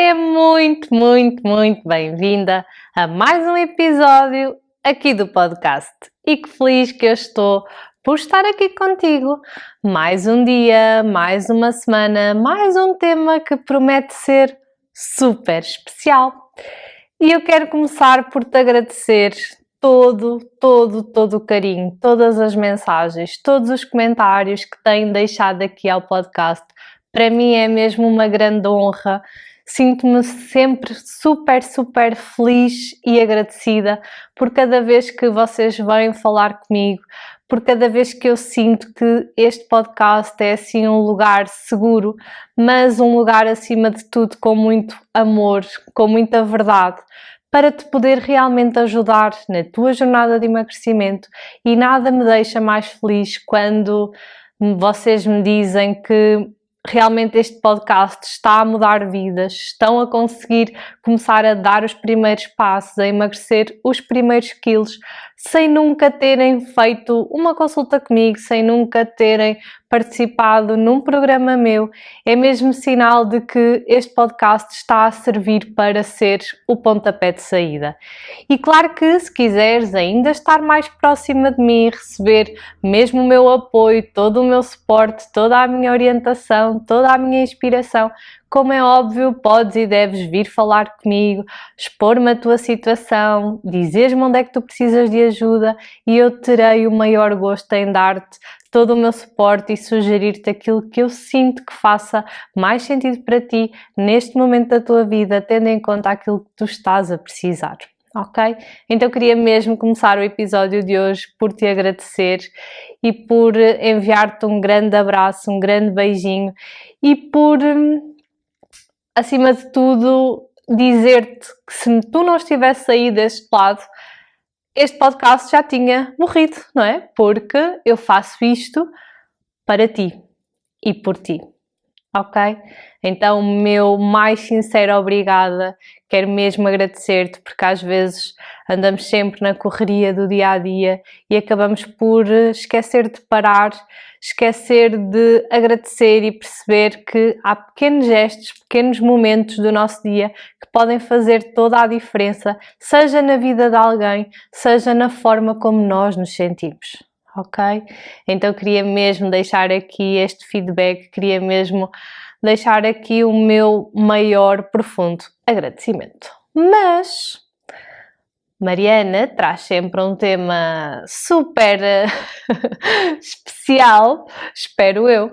Seja muito bem-vinda a mais um episódio aqui do podcast. E que feliz que eu estou por estar aqui contigo. Mais um dia, mais uma semana, mais um tema que promete ser super especial. E eu quero começar por te agradecer todo o carinho, todas as mensagens, todos os comentários que têm deixado aqui ao podcast. Para mim é mesmo uma grande honra. Sinto-me sempre super feliz e agradecida por cada vez que vocês vêm falar comigo, por cada vez que eu sinto que este podcast é assim um lugar seguro, mas um lugar acima de tudo com muito amor, com muita verdade, para te poder realmente ajudar na tua jornada de emagrecimento. E nada me deixa mais feliz quando vocês me dizem que realmente este podcast está a mudar vidas, estão a conseguir começar a dar os primeiros passos, a emagrecer os primeiros quilos, sem nunca terem feito uma consulta comigo, sem nunca terem participado num programa meu. É mesmo sinal de que este podcast está a servir para ser o pontapé de saída. E claro que se quiseres ainda estar mais próxima de mim, receber mesmo o meu apoio, todo o meu suporte, toda a minha orientação, toda a minha inspiração, como é óbvio, podes e deves vir falar comigo, expor-me a tua situação, dizer-me onde é que tu precisas de ajuda e eu terei o maior gosto em dar-te todo o meu suporte e sugerir-te aquilo que eu sinto que faça mais sentido para ti neste momento da tua vida, tendo em conta aquilo que tu estás a precisar. Ok? Então queria mesmo começar o episódio de hoje por te agradecer e por enviar-te um grande abraço, um grande beijinho e por, acima de tudo, dizer-te que se tu não estivesse aí deste lado, este podcast já tinha morrido, não é? Porque eu faço isto para ti e por ti. Ok? Então, meu mais sincero obrigada, quero mesmo agradecer-te porque às vezes andamos sempre na correria do dia a dia e acabamos por esquecer de parar, esquecer de agradecer e perceber que há pequenos gestos, pequenos momentos do nosso dia que podem fazer toda a diferença, seja na vida de alguém, seja na forma como nós nos sentimos. Ok? Então queria mesmo deixar aqui este feedback, queria mesmo deixar aqui o meu maior, profundo agradecimento. Mas Mariana traz sempre um tema super especial, espero eu,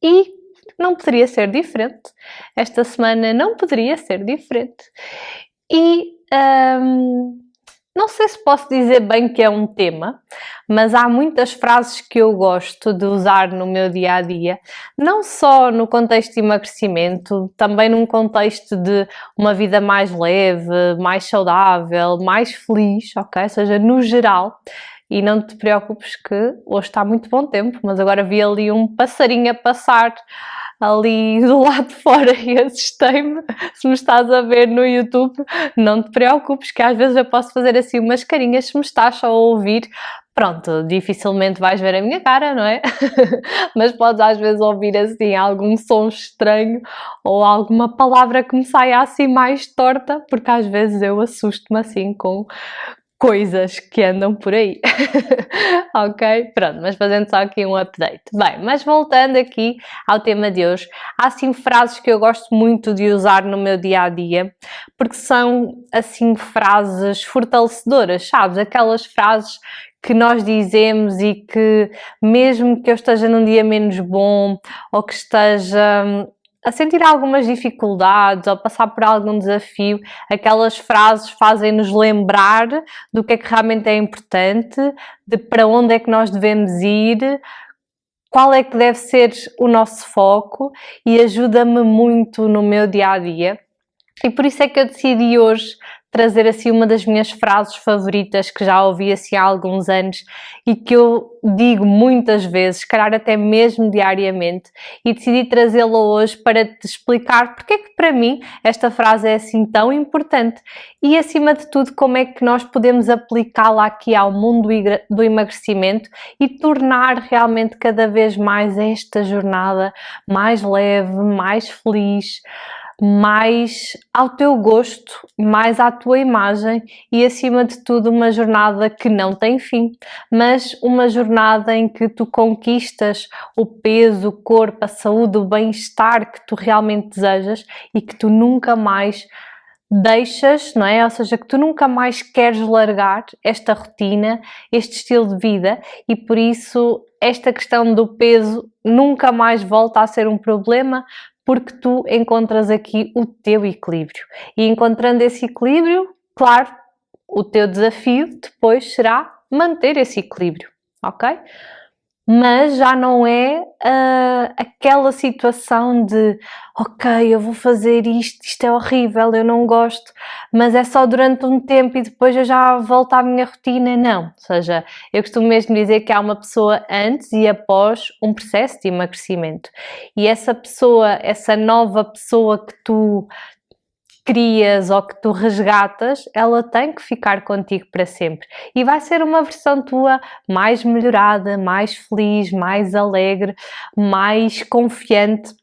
e não poderia ser diferente. Esta semana não poderia ser diferente. E não sei se posso dizer bem que é um tema, mas há muitas frases que eu gosto de usar no meu dia-a-dia, não só no contexto de emagrecimento, também num contexto de uma vida mais leve, mais saudável, mais feliz, ok? Ou seja, no geral. E não te preocupes que hoje está muito bom tempo, mas agora vi ali um passarinho a passar ali do lado de fora e assustei-me. Se me estás a ver no YouTube, não te preocupes que às vezes eu posso fazer assim umas carinhas se me estás só a ouvir. Pronto, dificilmente vais ver a minha cara, não é? Mas podes às vezes ouvir assim algum som estranho ou alguma palavra que me saia assim mais torta, porque às vezes eu assusto-me assim com coisas que andam por aí. Ok? Pronto, mas fazendo só aqui um update. Bem, mas voltando aqui ao tema de hoje, há assim frases que eu gosto muito de usar no meu dia-a-dia, porque são assim frases fortalecedoras, sabes? Aquelas frases que nós dizemos e que mesmo que eu esteja num dia menos bom ou que esteja a sentir algumas dificuldades ou passar por algum desafio, aquelas frases fazem-nos lembrar do que é que realmente é importante, de para onde é que nós devemos ir, qual é que deve ser o nosso foco e ajuda-me muito no meu dia-a-dia. E por isso é que eu decidi hoje trazer assim uma das minhas frases favoritas que já ouvi assim há alguns anos e que eu digo muitas vezes, se calhar até mesmo diariamente, e decidi trazê-la hoje para te explicar porque é que para mim esta frase é assim tão importante e acima de tudo como é que nós podemos aplicá-la aqui ao mundo do emagrecimento e tornar realmente cada vez mais esta jornada mais leve, mais feliz, mais ao teu gosto, mais à tua imagem e, acima de tudo, uma jornada que não tem fim, mas uma jornada em que tu conquistas o peso, o corpo, a saúde, o bem-estar que tu realmente desejas e que tu nunca mais deixas, não é? Ou seja, que tu nunca mais queres largar esta rotina, este estilo de vida, e por isso esta questão do peso nunca mais volta a ser um problema, porque tu encontras aqui o teu equilíbrio. E encontrando esse equilíbrio, claro, o teu desafio depois será manter esse equilíbrio, ok? Mas já não é aquela situação de ok, eu vou fazer isto é horrível, eu não gosto, mas é só durante um tempo e depois eu já volto à minha rotina, não. Ou seja, eu costumo mesmo dizer que há uma pessoa antes e após um processo de emagrecimento. E essa pessoa, essa nova pessoa que tu crias ou que tu resgatas, ela tem que ficar contigo para sempre. E vai ser uma versão tua mais melhorada, mais feliz, mais alegre, mais confiante.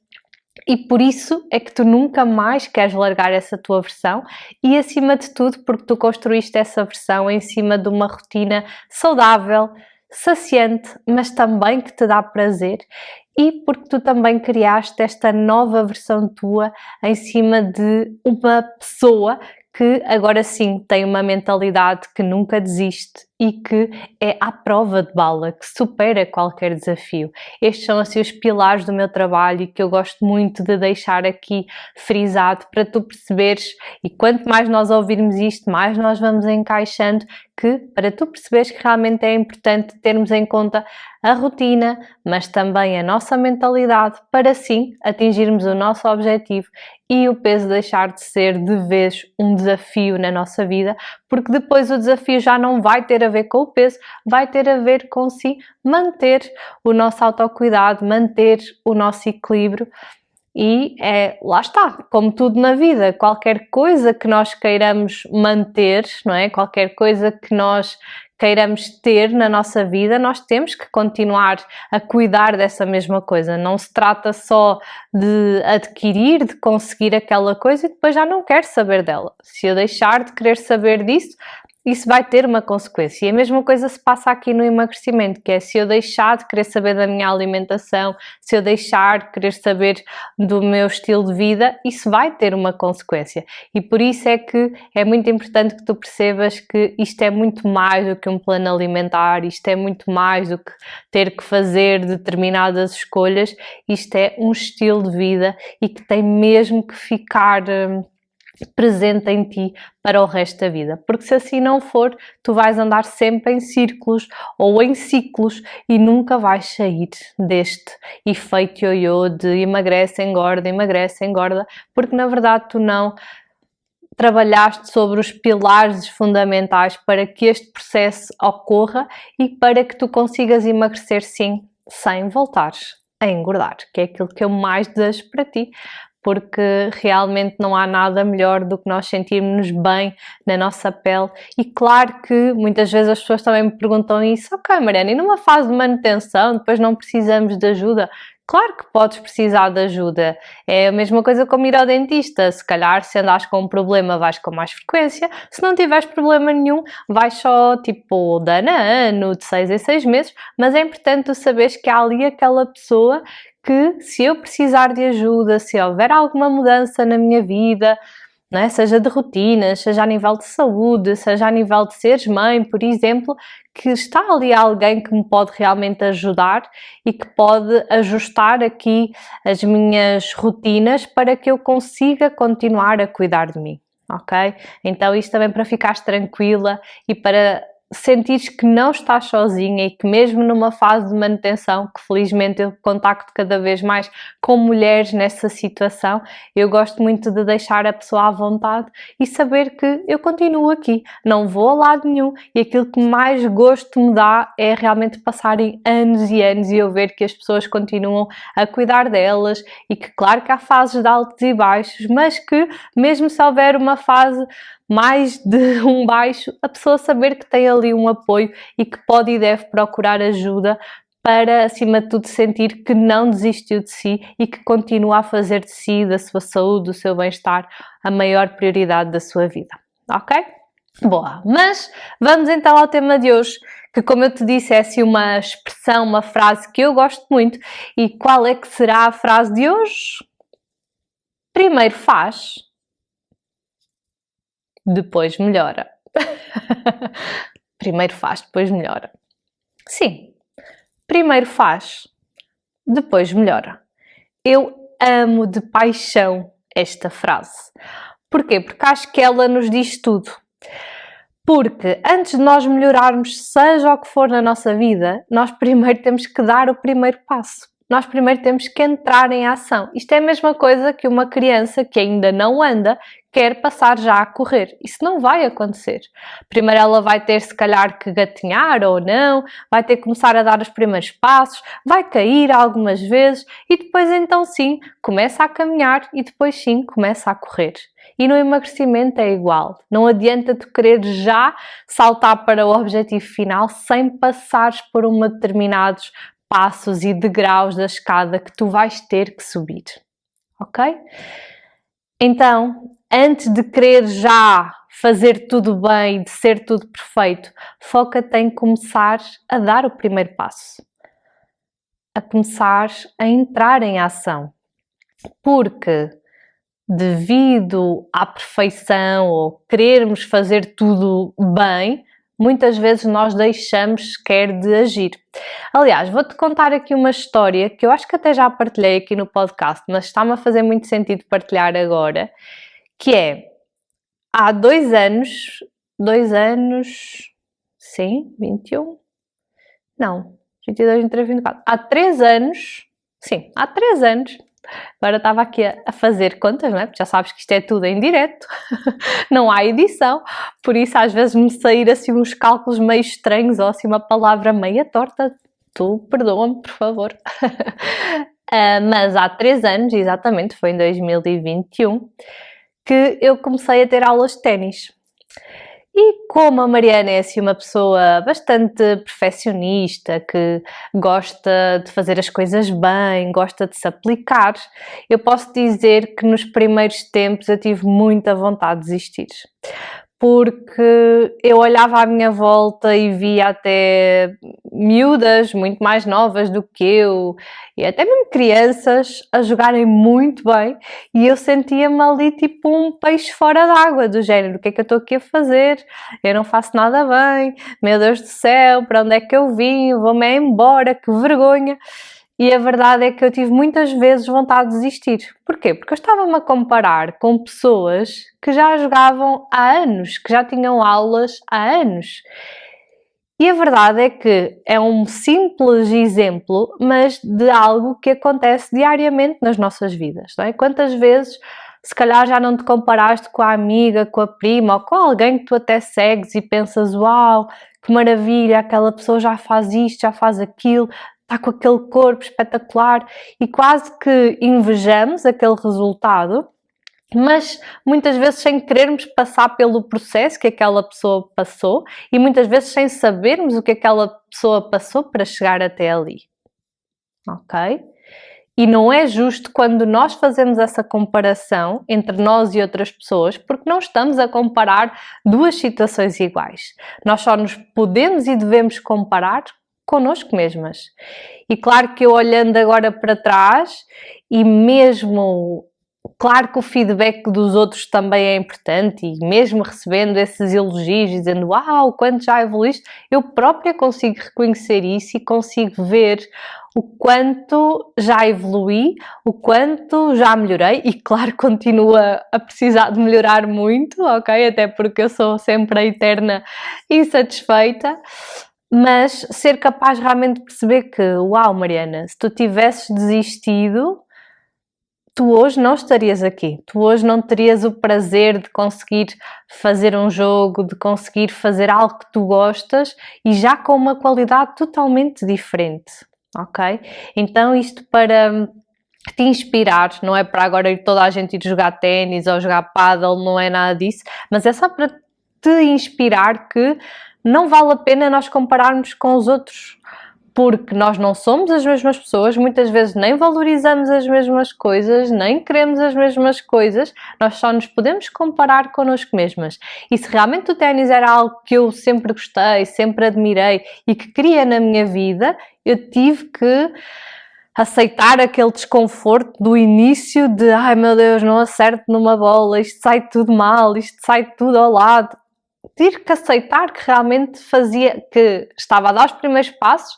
E por isso é que tu nunca mais queres largar essa tua versão e, acima de tudo, porque tu construíste essa versão em cima de uma rotina saudável, saciante, mas também que te dá prazer, e porque tu também criaste esta nova versão tua em cima de uma pessoa que agora sim tem uma mentalidade que nunca desiste e que é à prova de bala, que supera qualquer desafio. Estes são assim os pilares do meu trabalho e que eu gosto muito de deixar aqui frisado para tu perceberes, e quanto mais nós ouvirmos isto, mais nós vamos encaixando, que para tu perceberes que realmente é importante termos em conta a rotina, mas também a nossa mentalidade, para sim atingirmos o nosso objetivo e o peso deixar de ser de vez um desafio na nossa vida, porque depois o desafio já não vai ter a ver com o peso, vai ter a ver com sim manter o nosso autocuidado, manter o nosso equilíbrio. E lá está, como tudo na vida, qualquer coisa que nós queiramos manter, não é? Qualquer coisa que nós queiramos ter na nossa vida, nós temos que continuar a cuidar dessa mesma coisa. Não se trata só de adquirir, de conseguir aquela coisa e depois já não quero saber dela. Se eu deixar de querer saber disso, isso vai ter uma consequência. E a mesma coisa se passa aqui no emagrecimento, que é se eu deixar de querer saber da minha alimentação, se eu deixar de querer saber do meu estilo de vida, isso vai ter uma consequência. E por isso é que é muito importante que tu percebas que isto é muito mais do que um plano alimentar, isto é muito mais do que ter que fazer determinadas escolhas, isto é um estilo de vida e que tem mesmo que ficar presente em ti para o resto da vida, porque se assim não for, tu vais andar sempre em círculos ou em ciclos e nunca vais sair deste efeito ioiô de emagrece, engorda, porque na verdade tu não trabalhaste sobre os pilares fundamentais para que este processo ocorra e para que tu consigas emagrecer sim, sem voltares a engordar, que é aquilo que eu mais desejo para ti, porque realmente não há nada melhor do que nós sentirmos bem na nossa pele. E claro que muitas vezes as pessoas também me perguntam isso, ok Mariana, e numa fase de manutenção, depois não precisamos de ajuda? Claro que podes precisar de ajuda, é a mesma coisa como ir ao dentista, se calhar se andares com um problema vais com mais frequência, se não tiveres problema nenhum vais só tipo de ano a ano, de 6 em 6 meses, mas é importante tu saberes que há ali aquela pessoa que se eu precisar de ajuda, se houver alguma mudança na minha vida, não é? Seja de rotinas, seja a nível de saúde, seja a nível de seres mãe, por exemplo, que está ali alguém que me pode realmente ajudar e que pode ajustar aqui as minhas rotinas para que eu consiga continuar a cuidar de mim, ok? Então isto também para ficares tranquila e para sentires que não estás sozinha e que mesmo numa fase de manutenção, que felizmente eu contacto cada vez mais com mulheres nessa situação, eu gosto muito de deixar a pessoa à vontade e saber que eu continuo aqui, não vou a lado nenhum, e aquilo que mais gosto me dá é realmente passarem anos e anos e eu ver que as pessoas continuam a cuidar delas e que claro que há fases de altos e baixos, mas que mesmo se houver uma fase mais de um baixo, a pessoa saber que tem ali um apoio e que pode e deve procurar ajuda para, acima de tudo, sentir que não desistiu de si e que continua a fazer de si, da sua saúde, do seu bem-estar, a maior prioridade da sua vida, ok? Boa, mas vamos então ao tema de hoje, que como eu te disse é assim uma expressão, uma frase que eu gosto muito. E qual é que será a frase de hoje? Primeiro faz, depois melhora. Primeiro faz, depois melhora. Sim, primeiro faz, depois melhora. Eu amo de paixão esta frase. Porquê? Porque acho que ela nos diz tudo. Porque antes de nós melhorarmos, seja o que for na nossa vida, nós primeiro temos que dar o primeiro passo. Nós primeiro temos que entrar em ação. Isto é a mesma coisa que uma criança que ainda não anda quer passar já a correr. Isso não vai acontecer. Primeiro ela vai ter se calhar que gatinhar ou não, vai ter que começar a dar os primeiros passos, vai cair algumas vezes e depois então sim, começa a caminhar e depois sim, começa a correr. E no emagrecimento é igual. Não adianta tu querer já saltar para o objetivo final sem passares por determinados passos e degraus da escada que tu vais ter que subir. Ok? Então, antes de querer já fazer tudo bem, de ser tudo perfeito, foca-te em começar a dar o primeiro passo. A começar a entrar em ação. Porque devido à perfeição ou querermos fazer tudo bem, muitas vezes nós deixamos sequer de agir. Aliás, vou-te contar aqui uma história que eu acho que até já partilhei aqui no podcast, mas está-me a fazer muito sentido partilhar agora, que é, há 2 anos, sim, 21? Não, 22, 23, 24. Há 3 anos, sim, há 3 anos, agora estava aqui a fazer contas, não é? Porque já sabes que isto é tudo em direto, não há edição, por isso às vezes me sair assim uns cálculos meio estranhos ou assim uma palavra meia torta, tu perdoa-me, por favor. Mas há 3 anos, exatamente, foi em 2021, que eu comecei a ter aulas de ténis. E como a Mariana é assim uma pessoa bastante perfeccionista, que gosta de fazer as coisas bem, gosta de se aplicar, eu posso dizer que nos primeiros tempos eu tive muita vontade de desistir. Porque eu olhava à minha volta e via até miúdas muito mais novas do que eu e até mesmo crianças a jogarem muito bem e eu sentia-me ali tipo um peixe fora d'água, do género, o que é que eu estou aqui a fazer? Eu não faço nada bem, meu Deus do céu, para onde é que eu vim? Vou-me embora, que vergonha! E a verdade é que eu tive muitas vezes vontade de desistir. Porquê? Porque eu estava-me a comparar com pessoas que já jogavam há anos, que já tinham aulas há anos. E a verdade é que é um simples exemplo, mas de algo que acontece diariamente nas nossas vidas, não é? Quantas vezes, se calhar, já não te comparaste com a amiga, com a prima ou com alguém que tu até segues e pensas, uau, que maravilha, aquela pessoa já faz isto, já faz aquilo, está com aquele corpo espetacular e quase que invejamos aquele resultado, mas muitas vezes sem querermos passar pelo processo que aquela pessoa passou e muitas vezes sem sabermos o que aquela pessoa passou para chegar até ali. Ok? E não é justo quando nós fazemos essa comparação entre nós e outras pessoas, porque não estamos a comparar duas situações iguais. Nós só nos podemos e devemos comparar connosco mesmas. E claro que eu olhando agora para trás e mesmo, claro que o feedback dos outros também é importante e mesmo recebendo esses elogios dizendo uau, quanto já evoluíste, eu própria consigo reconhecer isso e consigo ver o quanto já evoluí, o quanto já melhorei e claro continua a precisar de melhorar muito, ok? Até porque eu sou sempre a eterna insatisfeita. Mas ser capaz realmente de perceber que, uau, Mariana, se tu tivesses desistido, tu hoje não estarias aqui. Tu hoje não terias o prazer de conseguir fazer um jogo, de conseguir fazer algo que tu gostas e já com uma qualidade totalmente diferente, ok? Então isto para te inspirar, não é para agora ir toda a gente ir jogar ténis ou jogar pádel, não é nada disso, mas é só para te inspirar que não vale a pena nós compararmos com os outros, porque nós não somos as mesmas pessoas, muitas vezes nem valorizamos as mesmas coisas, nem queremos as mesmas coisas, nós só nos podemos comparar connosco mesmas. E se realmente o ténis era algo que eu sempre gostei, sempre admirei e que queria na minha vida, eu tive que aceitar aquele desconforto do início de ai meu Deus, não acerto numa bola, isto sai tudo mal, isto sai tudo ao lado. Tive que aceitar que realmente que estava a dar os primeiros passos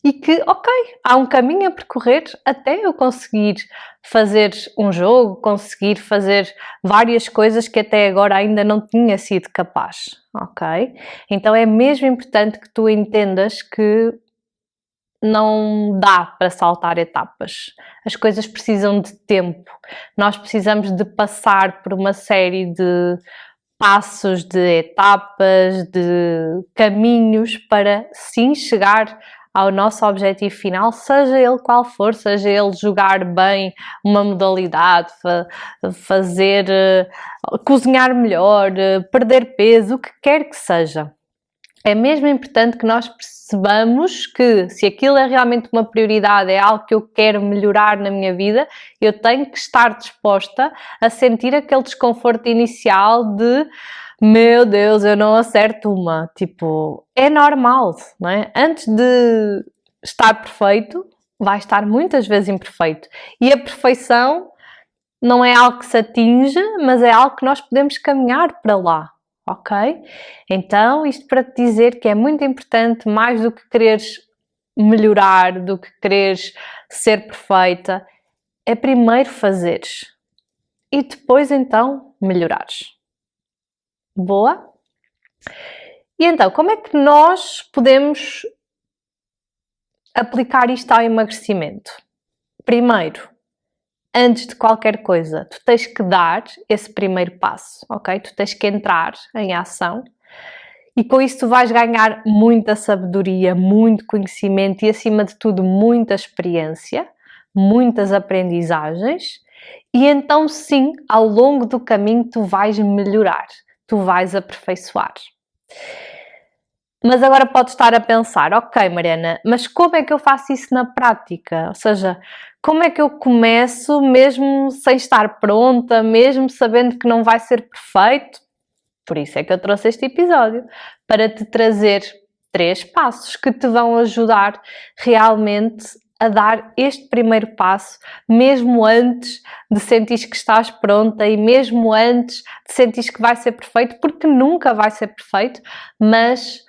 e que, ok, há um caminho a percorrer até eu conseguir fazer um jogo, conseguir fazer várias coisas que até agora ainda não tinha sido capaz, ok? Então é mesmo importante que tu entendas que não dá para saltar etapas. As coisas precisam de tempo. Nós precisamos de passar por uma série de passos, de etapas, de caminhos para sim chegar ao nosso objetivo final, seja ele qual for, seja ele jogar bem uma modalidade, fazer, cozinhar melhor, perder peso, o que quer que seja. É mesmo importante que nós percebamos que se aquilo é realmente uma prioridade, é algo que eu quero melhorar na minha vida, eu tenho que estar disposta a sentir aquele desconforto inicial de meu Deus, eu não acerto uma. Tipo, é normal, não é? Antes de estar perfeito, vai estar muitas vezes imperfeito. E a perfeição não é algo que se atinge, mas é algo que nós podemos caminhar para lá. Ok? Então, isto para te dizer que é muito importante, mais do que quereres melhorar, do que quereres ser perfeita, é primeiro fazeres e depois então melhorares. Boa? E então, como é que nós podemos aplicar isto ao emagrecimento? Primeiro, antes de qualquer coisa, tu tens que dar esse primeiro passo, ok? Tu tens que entrar em ação e com isso tu vais ganhar muita sabedoria, muito conhecimento e, acima de tudo, muita experiência, muitas aprendizagens e então sim, ao longo do caminho tu vais melhorar, tu vais aperfeiçoar. Mas agora podes estar a pensar, ok Mariana, mas como é que eu faço isso na prática? Ou seja, como é que eu começo mesmo sem estar pronta, mesmo sabendo que não vai ser perfeito? Por isso é que eu trouxe este episódio, para te trazer 3 passos que te vão ajudar realmente a dar este primeiro passo, mesmo antes de sentires que estás pronta e mesmo antes de sentires que vai ser perfeito, porque nunca vai ser perfeito, mas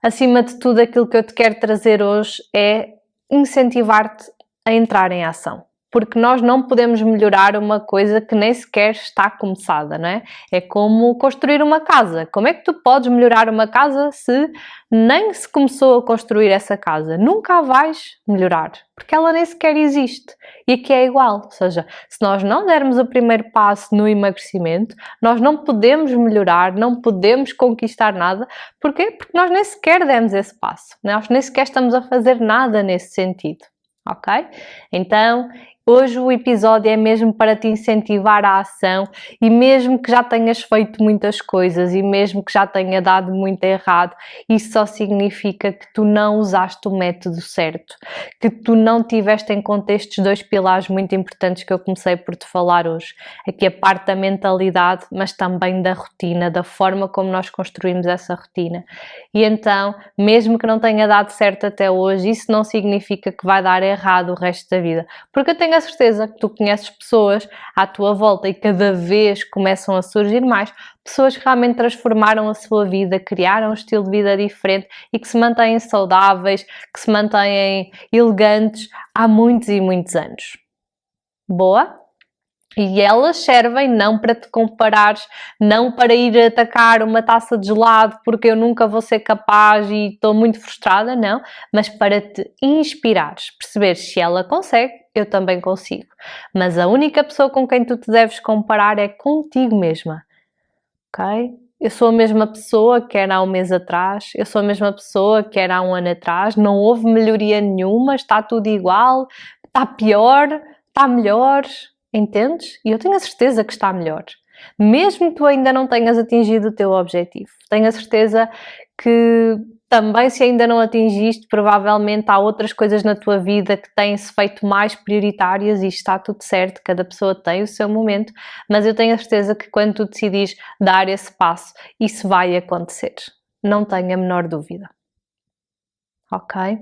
acima de tudo aquilo que eu te quero trazer hoje é incentivar-te a entrar em ação. Porque nós não podemos melhorar uma coisa que nem sequer está começada, não é? É como construir uma casa. Como é que tu podes melhorar uma casa se nem se começou a construir essa casa? Nunca a vais melhorar, porque ela nem sequer existe. E aqui é igual, ou seja, se nós não dermos o primeiro passo no emagrecimento, nós não podemos melhorar, não podemos conquistar nada. Porquê? Porque nós nem sequer demos esse passo. Nós nem sequer estamos a fazer nada nesse sentido. Ok? Então, hoje o episódio é mesmo para te incentivar à ação e mesmo que já tenhas feito muitas coisas e mesmo que já tenha dado muito errado, isso só significa que tu não usaste o método certo, que tu não tiveste em conta estes 2 pilares muito importantes que eu comecei por te falar hoje. Aqui a parte da mentalidade, mas também da rotina, da forma como nós construímos essa rotina. E então, mesmo que não tenha dado certo até hoje, isso não significa que vai dar errado o resto da vida, porque eu tenho a certeza que tu conheces pessoas à tua volta e cada vez começam a surgir mais pessoas que realmente transformaram a sua vida, criaram um estilo de vida diferente e que se mantêm saudáveis, que se mantêm elegantes há muitos e muitos anos. Boa? E elas servem não para te comparares, não para ir atacar uma taça de gelado porque eu nunca vou ser capaz e estou muito frustrada, não, mas para te inspirares, perceber se ela consegue, eu também consigo. Mas a única pessoa com quem tu te deves comparar é contigo mesma, ok? Eu sou a mesma pessoa que era há um mês atrás, eu sou a mesma pessoa que era há um ano atrás, não houve melhoria nenhuma, está tudo igual, está pior, está melhor. Entendes? E eu tenho a certeza que está melhor. Mesmo que tu ainda não tenhas atingido o teu objetivo. Tenho a certeza que também, se ainda não atingiste, provavelmente há outras coisas na tua vida que têm-se feito mais prioritárias e está tudo certo, cada pessoa tem o seu momento, mas eu tenho a certeza que quando tu decidires dar esse passo, isso vai acontecer. Não tenho a menor dúvida. Ok?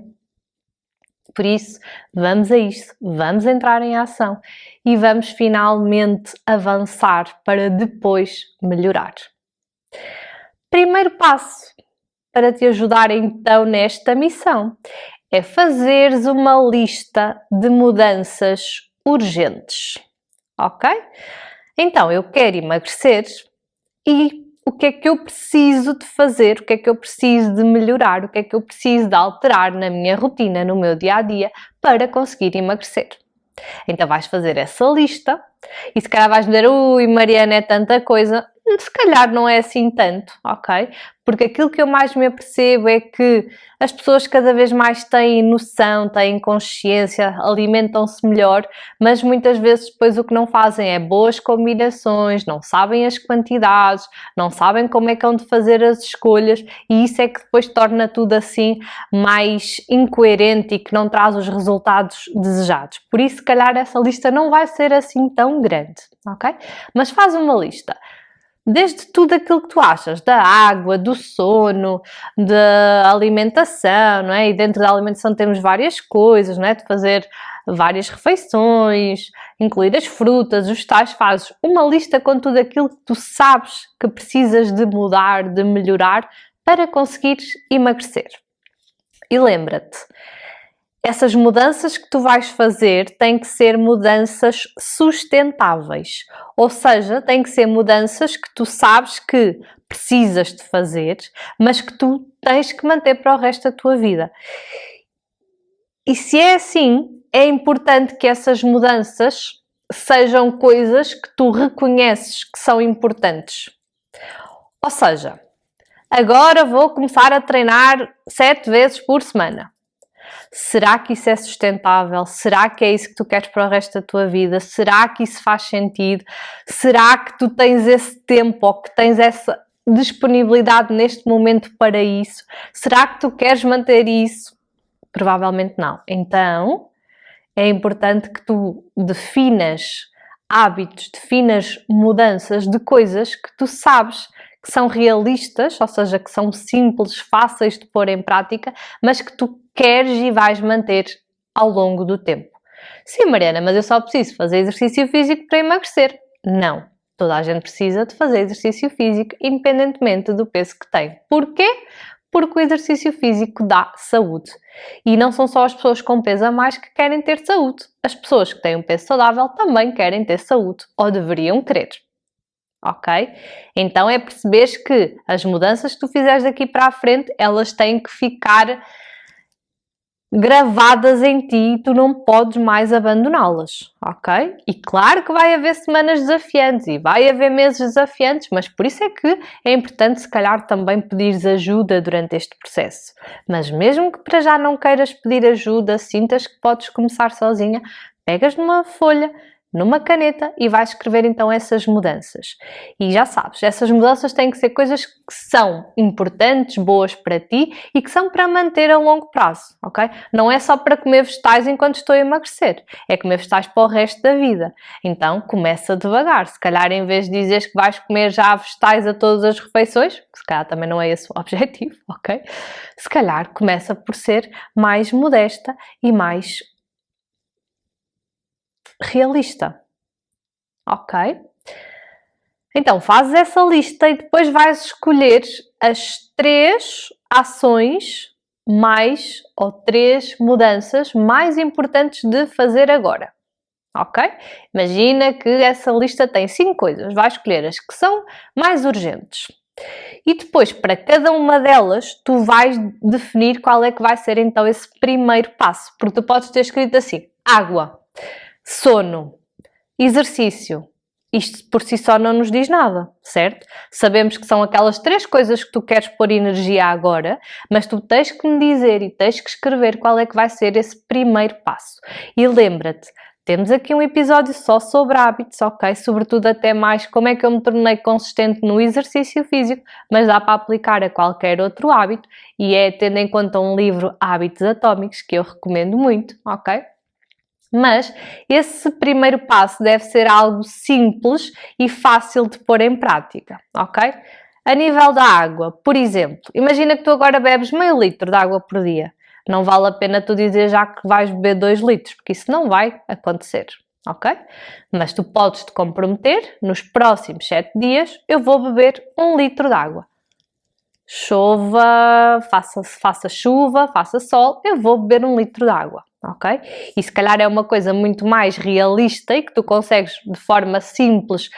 Por isso, vamos a isto, vamos entrar em ação e vamos finalmente avançar para depois melhorar. Primeiro passo para te ajudar então nesta missão é fazeres uma lista de mudanças urgentes, ok? Então, eu quero emagrecer e o que é que eu preciso de fazer, o que é que eu preciso de melhorar, o que é que eu preciso de alterar na minha rotina, no meu dia-a-dia para conseguir emagrecer. Então vais fazer essa lista e se calhar vais dizer, ui Mariana, é tanta coisa. Se calhar não é assim tanto, ok? Porque aquilo que eu mais me apercebo é que as pessoas cada vez mais têm noção, têm consciência, alimentam-se melhor, mas muitas vezes depois o que não fazem é boas combinações, não sabem as quantidades, não sabem como é que hão de fazer as escolhas e isso é que depois torna tudo assim mais incoerente e que não traz os resultados desejados. Por isso, se calhar essa lista não vai ser assim tão grande, ok? Mas faz uma lista. Desde tudo aquilo que tu achas, da água, do sono, da alimentação, não é? E dentro da alimentação temos várias coisas, não é? De fazer várias refeições, incluir as frutas, os tais, fazes uma lista com tudo aquilo que tu sabes que precisas de mudar, de melhorar para conseguires emagrecer. E lembra-te, essas mudanças que tu vais fazer têm que ser mudanças sustentáveis, ou seja, têm que ser mudanças que tu sabes que precisas de fazer, mas que tu tens que manter para o resto da tua vida. E se é assim, é importante que essas mudanças sejam coisas que tu reconheces que são importantes. Ou seja, agora vou começar a treinar 7 vezes por semana. Será que isso é sustentável? Será que é isso que tu queres para o resto da tua vida? Será que isso faz sentido? Será que tu tens esse tempo ou que tens essa disponibilidade neste momento para isso? Será que tu queres manter isso? Provavelmente não. Então, é importante que tu definas hábitos, definas mudanças de coisas que tu sabes que são realistas, ou seja, que são simples, fáceis de pôr em prática, mas que tu queres e vais manter ao longo do tempo. Sim, Mariana, mas eu só preciso fazer exercício físico para emagrecer. Não. Toda a gente precisa de fazer exercício físico, independentemente do peso que tem. Porquê? Porque o exercício físico dá saúde. E não são só as pessoas com peso a mais que querem ter saúde. As pessoas que têm um peso saudável também querem ter saúde, ou deveriam querer. Ok? Então é perceberes que as mudanças que tu fizeres daqui para a frente, elas têm que ficar gravadas em ti e tu não podes mais abandoná-las, ok? E claro que vai haver semanas desafiantes e vai haver meses desafiantes, mas por isso é que é importante se calhar também pedires ajuda durante este processo. Mas mesmo que para já não queiras pedir ajuda, sintas que podes começar sozinha, pegas numa folha, numa caneta e vais escrever então essas mudanças. E já sabes, essas mudanças têm que ser coisas que são importantes, boas para ti e que são para manter a longo prazo, ok? Não é só para comer vegetais enquanto estou a emagrecer, é comer vegetais para o resto da vida. Então começa devagar, se calhar em vez de dizeres que vais comer já vegetais a todas as refeições, que se calhar também não é esse o objetivo, ok? Se calhar começa por ser mais modesta e mais realista, ok? Então fazes essa lista e depois vais escolher as 3 ações mais ou 3 mudanças mais importantes de fazer agora, ok? Imagina que essa lista tem 5 coisas, vais escolher as que são mais urgentes. E depois, para cada uma delas, tu vais definir qual é que vai ser então esse primeiro passo, porque tu podes ter escrito assim, água, sono, exercício. Isto por si só não nos diz nada, certo? Sabemos que são aquelas 3 coisas que tu queres pôr energia agora, mas tu tens que me dizer e tens que escrever qual é que vai ser esse primeiro passo. E lembra-te, Temos aqui um episódio só sobre hábitos, ok? Sobretudo até mais como é que eu me tornei consistente no exercício físico, mas dá para aplicar a qualquer outro hábito e é tendo em conta um livro Hábitos Atómicos que eu recomendo muito, ok? Mas esse primeiro passo deve ser algo simples e fácil de pôr em prática, ok? A nível da água, por exemplo, imagina que tu agora bebes meio litro de água por dia. Não vale a pena tu dizer já que vais beber 2 litros, porque isso não vai acontecer, ok? Mas tu podes te comprometer, nos próximos 7 dias, eu vou beber 1 litro de água. Chova, faça chuva, faça sol, eu vou beber 1 litro de água, ok? E se calhar é uma coisa muito mais realista e que tu consegues de forma simples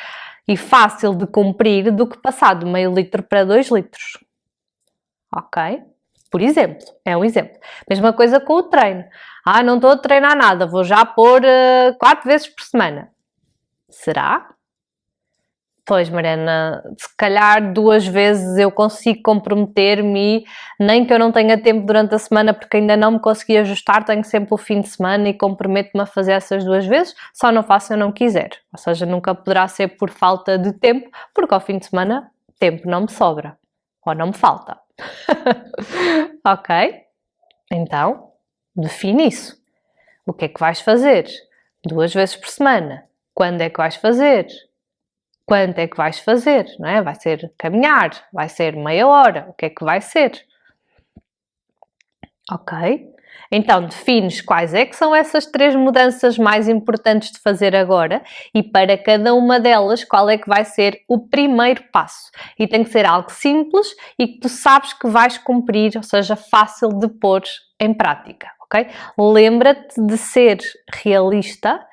e fácil de cumprir do que passar de meio litro para 2 litros, ok? Por exemplo, é um exemplo. Mesma coisa com o treino. Não estou a treinar nada, vou já pôr 4 vezes por semana. Será? Pois, Mariana, se calhar 2 vezes eu consigo comprometer-me e nem que eu não tenha tempo durante a semana porque ainda não me consegui ajustar, tenho sempre o fim de semana e comprometo-me a fazer essas 2 vezes, só não faço se eu não quiser. Ou seja, nunca poderá ser por falta de tempo, porque ao fim de semana tempo não me sobra, ou não me falta. Ok? Então, define isso. O que é que vais fazer? 2 vezes por semana. Quando é que vais fazer? Quanto é que vais fazer? Não é? Vai ser caminhar? Vai ser meia hora? O que é que vai ser? Ok? Então, defines quais é que são essas 3 mudanças mais importantes de fazer agora e para cada uma delas qual é que vai ser o primeiro passo. E tem que ser algo simples e que tu sabes que vais cumprir, ou seja, fácil de pôr em prática, ok? Lembra-te de ser realista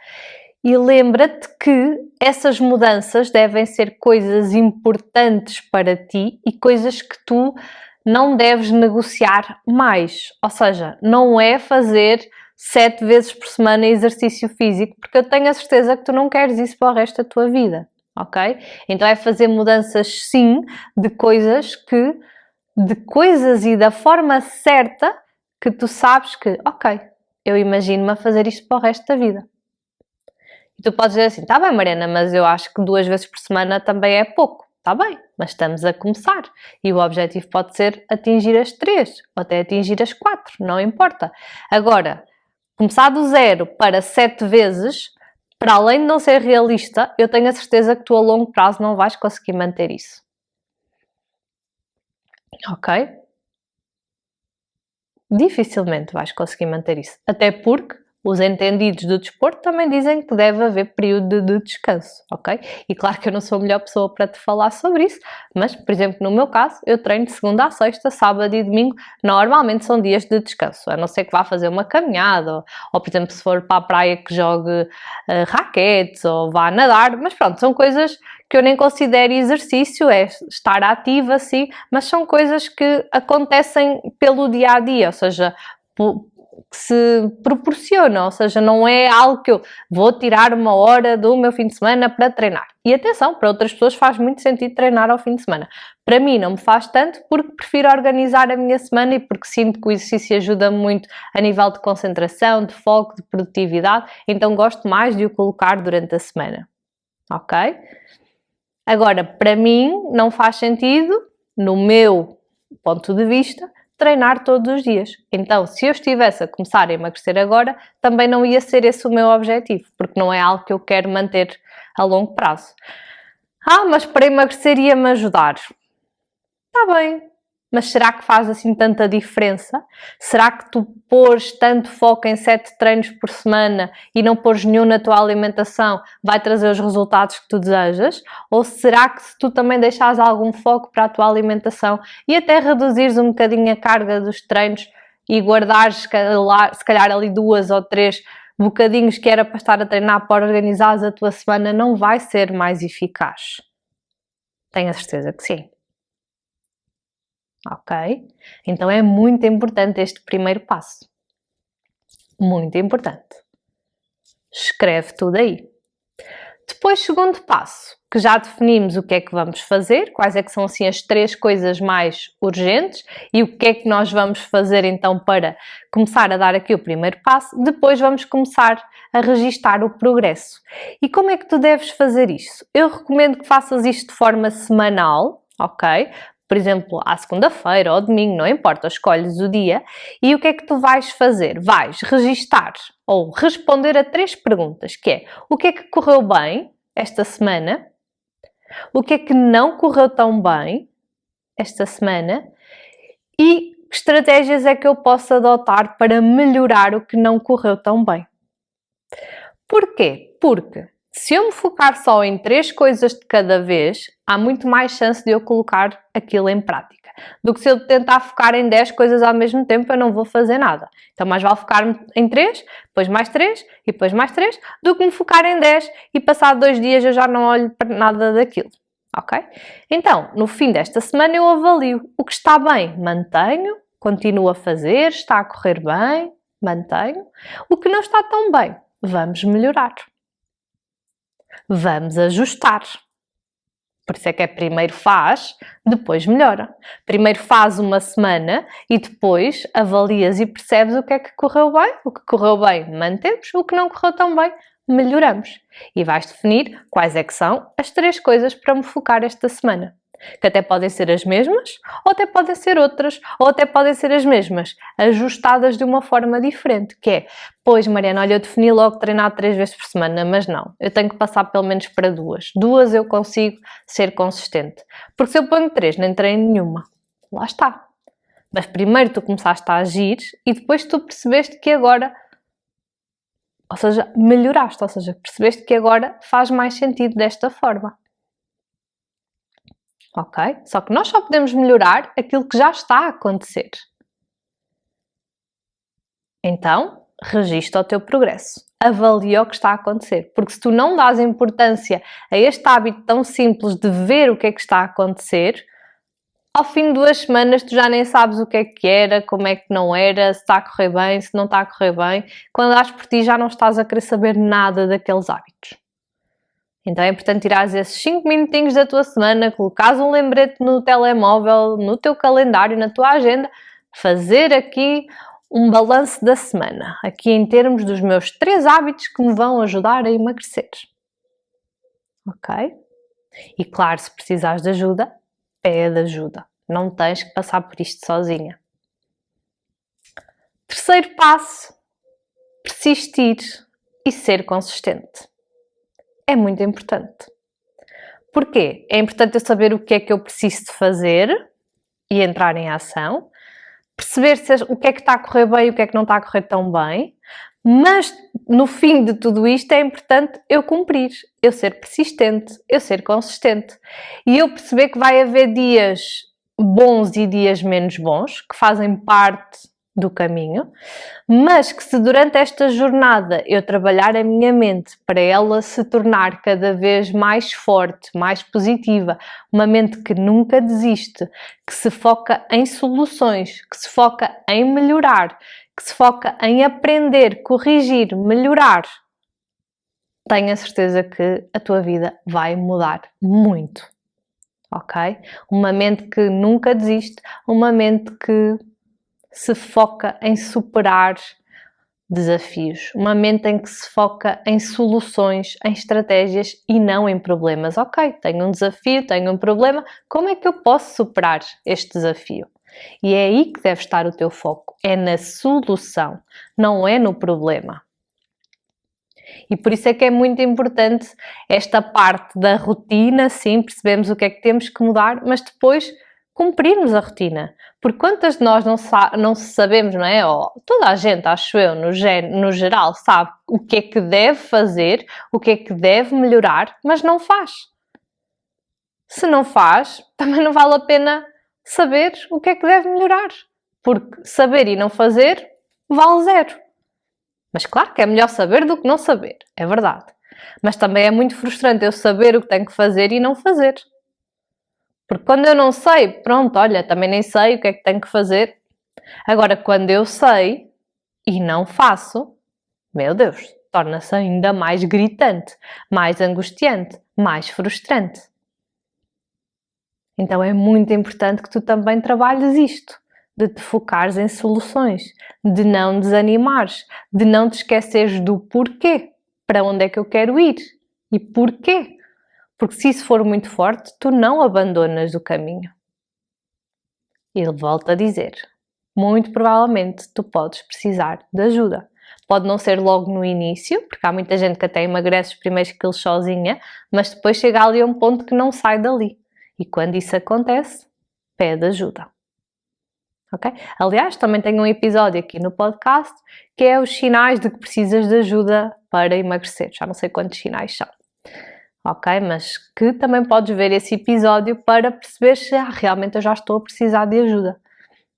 e lembra-te que essas mudanças devem ser coisas importantes para ti e coisas que tu não deves negociar mais. Ou seja, não é fazer 7 vezes por semana exercício físico, porque eu tenho a certeza que tu não queres isso para o resto da tua vida, ok? Então é fazer mudanças sim de coisas e da forma certa que tu sabes que, ok, eu imagino-me a fazer isto para o resto da vida. E tu podes dizer assim, tá bem Mariana, mas eu acho que 2 vezes por semana também é pouco. Está bem, mas estamos a começar e o objetivo pode ser atingir as 3 ou até atingir as 4, não importa. Agora, começar do 0 para 7 vezes, para além de não ser realista, eu tenho a certeza que tu a longo prazo não vais conseguir manter isso. Ok? Dificilmente vais conseguir manter isso, até porque os entendidos do desporto também dizem que deve haver período de descanso, ok? E claro que eu não sou a melhor pessoa para te falar sobre isso, mas, por exemplo, no meu caso, eu treino de segunda a sexta, sábado e domingo, normalmente são dias de descanso, a não ser que vá fazer uma caminhada, ou por exemplo, se for para a praia que jogue raquetes, ou vá nadar, mas pronto, são coisas que eu nem considero exercício, é estar ativa, sim, mas são coisas que acontecem pelo dia-a-dia, ou seja, que se proporciona, ou seja, não é algo que eu vou tirar 1 hora do meu fim de semana para treinar. E atenção, para outras pessoas faz muito sentido treinar ao fim de semana. Para mim não me faz tanto porque prefiro organizar a minha semana e porque sinto que o exercício ajuda muito a nível de concentração, de foco, de produtividade, então gosto mais de o colocar durante a semana. Ok? Agora, para mim não faz sentido, no meu ponto de vista, treinar todos os dias. Então, se eu estivesse a começar a emagrecer agora, também não ia ser esse o meu objetivo, porque não é algo que eu quero manter a longo prazo. Mas para emagrecer ia-me ajudar. Está bem, mas será que faz assim tanta diferença? Será que tu pôres tanto foco em 7 treinos por semana e não pôres nenhum na tua alimentação vai trazer os resultados que tu desejas? Ou será que se tu também deixares algum foco para a tua alimentação e até reduzires um bocadinho a carga dos treinos e guardares se calhar ali 2 ou 3 bocadinhos que era para estar a treinar para organizares a tua semana, não vai ser mais eficaz? Tenho a certeza que sim. Ok? Então é muito importante este primeiro passo. Muito importante. Escreve tudo aí. Depois, segundo passo, que já definimos o que é que vamos fazer, quais é que são assim as 3 coisas mais urgentes e o que é que nós vamos fazer então para começar a dar aqui o primeiro passo. Depois vamos começar a registar o progresso. E como é que tu deves fazer isto? Eu recomendo que faças isto de forma semanal, ok? Por exemplo, à segunda-feira ou domingo, não importa, escolhes o dia. E o que é que tu vais fazer? Vais registar ou responder a 3 perguntas, que é: o que é que correu bem esta semana? O que é que não correu tão bem esta semana? E que estratégias é que eu posso adotar para melhorar o que não correu tão bem? Porquê? Porque se eu me focar só em 3 coisas de cada vez, há muito mais chance de eu colocar aquilo em prática. Do que se eu tentar focar em 10 coisas ao mesmo tempo, eu não vou fazer nada. Então mais vale focar em 3, depois mais 3 e depois mais 3, do que me focar em 10 e passado 2 dias eu já não olho para nada daquilo. Ok? Então, no fim desta semana eu avalio o que está bem, mantenho, continuo a fazer, está a correr bem, mantenho. O que não está tão bem, vamos melhorar. Vamos ajustar. Por isso é que é primeiro faz, depois melhora. Primeiro faz uma semana e depois avalias e percebes o que é que correu bem. O que correu bem, mantemos. O que não correu tão bem, melhoramos. E vais definir quais é que são as 3 coisas para me focar esta semana. Que até podem ser as mesmas, ou até podem ser outras, ou até podem ser as mesmas, ajustadas de uma forma diferente, que é: pois Mariana, olha, eu defini logo treinar 3 vezes por semana, mas não, eu tenho que passar pelo menos para 2. 2 eu consigo ser consistente, porque se eu ponho 3 nem treino nenhuma, lá está. Mas primeiro tu começaste a agir e depois tu percebeste que agora, ou seja, melhoraste, ou seja, percebeste que agora faz mais sentido desta forma. Ok? Só que nós só podemos melhorar aquilo que já está a acontecer. Então, registra o teu progresso. Avalia o que está a acontecer. Porque se tu não dás importância a este hábito tão simples de ver o que é que está a acontecer, ao fim de 2 semanas tu já nem sabes o que é que era, como é que não era, se está a correr bem, se não está a correr bem. Quando dás por ti já não estás a querer saber nada daqueles hábitos. Então é importante tirares esses 5 minutinhos da tua semana, colocares um lembrete no telemóvel, no teu calendário, na tua agenda, fazer aqui um balanço da semana, aqui em termos dos meus 3 hábitos que me vão ajudar a emagrecer. Ok? E claro, se precisares de ajuda, pede ajuda. Não tens que passar por isto sozinha. Terceiro passo, persistir e ser consistente. É muito importante. Porquê? É importante eu saber o que é que eu preciso de fazer e entrar em ação, perceber o que é que está a correr bem e o que é que não está a correr tão bem, mas no fim de tudo isto é importante eu cumprir, eu ser persistente, eu ser consistente e eu perceber que vai haver dias bons e dias menos bons, que fazem parte do caminho, mas que se durante esta jornada eu trabalhar a minha mente para ela se tornar cada vez mais forte, mais positiva, uma mente que nunca desiste, que se foca em soluções, que se foca em melhorar, que se foca em aprender, corrigir, melhorar, tenho a certeza que a tua vida vai mudar muito, ok? Uma mente que nunca desiste, uma mente que se foca em superar desafios, uma mente em que se foca em soluções, em estratégias e não em problemas. Ok, tenho um desafio, tenho um problema, como é que eu posso superar este desafio? E é aí que deve estar o teu foco, é na solução, não é no problema. E por isso é que é muito importante esta parte da rotina, sim, percebemos o que é que temos que mudar, mas depois cumprirmos a rotina. Porque quantas de nós não sabemos, não é? Ou toda a gente, acho eu, no geral, sabe o que é que deve fazer, o que é que deve melhorar, mas não faz. Se não faz, também não vale a pena saber o que é que deve melhorar. Porque saber e não fazer vale 0. Mas claro que é melhor saber do que não saber, é verdade. Mas também é muito frustrante eu saber o que tenho que fazer e não fazer. Porque quando eu não sei, pronto, olha, também nem sei o que é que tenho que fazer. Agora, quando eu sei e não faço, meu Deus, torna-se ainda mais gritante, mais angustiante, mais frustrante. Então é muito importante que tu também trabalhes isto, de te focares em soluções, de não desanimares, de não te esqueceres do porquê, para onde é que eu quero ir e porquê. Porque se isso for muito forte, tu não abandonas o caminho. E volto a dizer, muito provavelmente tu podes precisar de ajuda. Pode não ser logo no início, porque há muita gente que até emagrece os primeiros quilos sozinha, mas depois chega ali a um ponto que não sai dali. E quando isso acontece, pede ajuda. Ok? Aliás, também tenho um episódio aqui no podcast que é os sinais de que precisas de ajuda para emagrecer. Já não sei quantos sinais são. Ok? Mas que também podes ver esse episódio para perceber se realmente eu já estou a precisar de ajuda.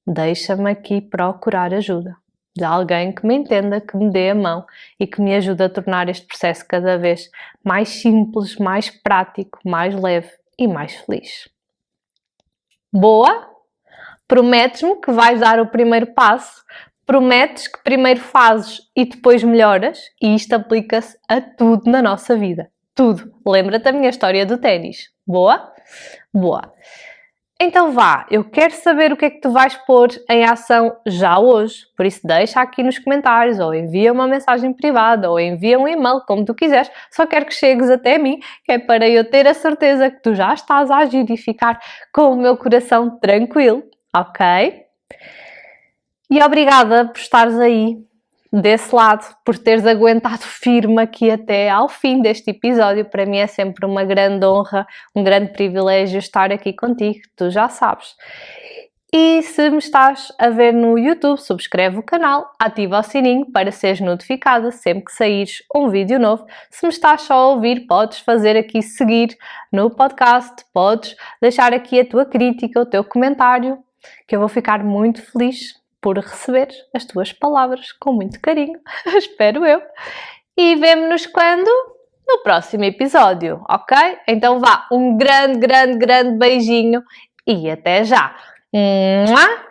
Deixa-me aqui procurar ajuda de alguém que me entenda, que me dê a mão e que me ajude a tornar este processo cada vez mais simples, mais prático, mais leve e mais feliz. Boa? Prometes-me que vais dar o primeiro passo? Prometes que primeiro fazes e depois melhoras? E isto aplica-se a tudo na nossa vida. Tudo. Lembra-te da minha história do ténis. Boa? Boa. Então vá, eu quero saber o que é que tu vais pôr em ação já hoje. Por isso deixa aqui nos comentários, ou envia uma mensagem privada, ou envia um e-mail, como tu quiseres. Só quero que chegues até mim, que é para eu ter a certeza que tu já estás a agir e ficar com o meu coração tranquilo, ok? E obrigada por estares aí desse lado, por teres aguentado firme aqui até ao fim deste episódio. Para mim é sempre uma grande honra, um grande privilégio estar aqui contigo, tu já sabes. E se me estás a ver no YouTube, subscreve o canal, ativa o sininho para seres notificada sempre que saíres um vídeo novo. Se me estás só a ouvir, podes fazer aqui seguir no podcast, podes deixar aqui a tua crítica, o teu comentário, que eu vou ficar muito feliz por receber as tuas palavras com muito carinho, espero eu. E vemo-nos quando? No próximo episódio, ok? Então vá, um grande beijinho e até já! Mua!